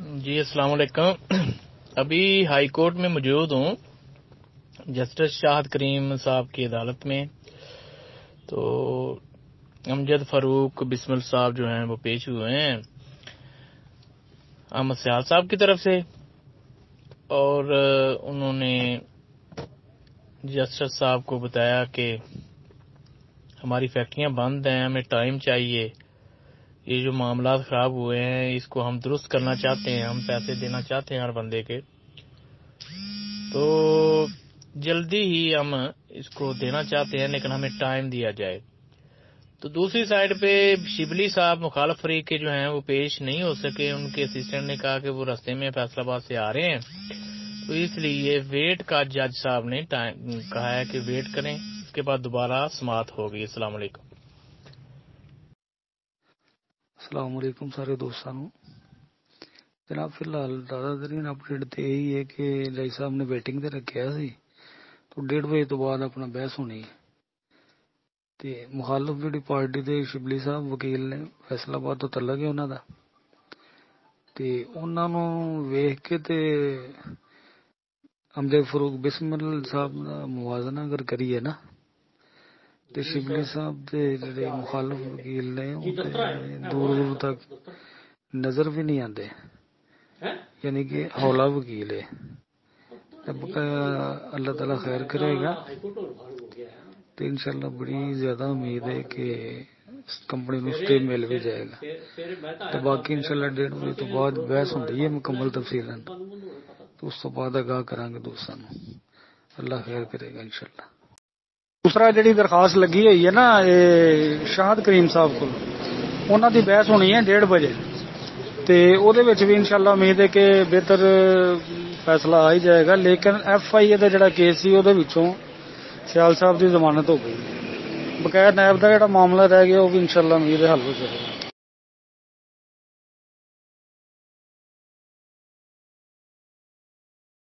جی السلام علیکم. ابھی ہائی کورٹ میں موجود ہوں جسٹس شاہد کریم صاحب کی عدالت میں. تو امجد فاروق بسمل صاحب جو ہیں وہ پیش ہوئے ہیں احمد سیال صاحب کی طرف سے، اور انہوں نے جسٹس صاحب کو بتایا کہ ہماری فیکٹریاں بند ہیں، ہمیں ٹائم چاہیے، یہ جو معاملات خراب ہوئے ہیں اس کو ہم درست کرنا چاہتے ہیں، ہم پیسے دینا چاہتے ہیں ہر بندے کے، تو جلدی ہی ہم اس کو دینا چاہتے ہیں لیکن ہمیں ٹائم دیا جائے. تو دوسری سائڈ پہ شبلی صاحب مخالف فریق کے جو ہیں وہ پیش نہیں ہو سکے. ان کے اسسٹنٹ نے کہا کہ وہ راستے میں فیصل آباد سے آ رہے ہیں، تو اس لیے ویٹ کا جج صاحب نے کہا ہے کہ ویٹ کریں، اس کے بعد دوبارہ سماعت ہوگی. السلام علیکم. السلام علیکم سارے دوستوں. جناب فی الحال زیادہ ترین اپڈیٹ تو یہی ہے کہ جج صاحب نے ویٹنگ تے رکھا سی، تو 1:30 بجے تو بعد اپنا بحث ہونی ہے. تے مخالف جڑی پارٹی دے شبلی صاحب وکیل نے فیصل آباد تو تعلق ہے انہوں دا، تے انہوں نو ویخ کے تے امجد فاروق بسمل صاحب دا موازنہ اگر کریے نا تے شبلی صاحب دے جڑے مخالف وکیل نے دور دور تک نظر بھی نہیں آتے، یعنی کہ ہولا وکیل ہے. اللہ تعالیٰ خیر کرے گا تو انشاءاللہ بڑی زیادہ امید ہے کہ کمپنی کو سٹے مل بھی جائے گا. تو باقی انشاءاللہ 1:30 بجے تو بعد بحث ہوتی ہے مکمل تفصیل، تو اس تو بعد آگاہ کریں گے دوستوں. اللہ خیر کرے گا انشاءاللہ. دوسرا جڑی درخواست لگی ہوئی ہے نا شاہد کریم صاحب کو، انہوں دی بحث ہونی ہے 1:30 بجے، تے او دے وچ بھی انشاءاللہ امید ہے کہ بہتر فیصلہ آ ہی جائے گا. لیکن ایف آئی اے دا جڑا کیس سی او دے وچوں سیال صاحب دی ضمانت ہو گئی، بقایا نیب دا جڑا معاملہ رہ گیا وہ بھی انشاءاللہ امید ہے حل ہو جائے گا.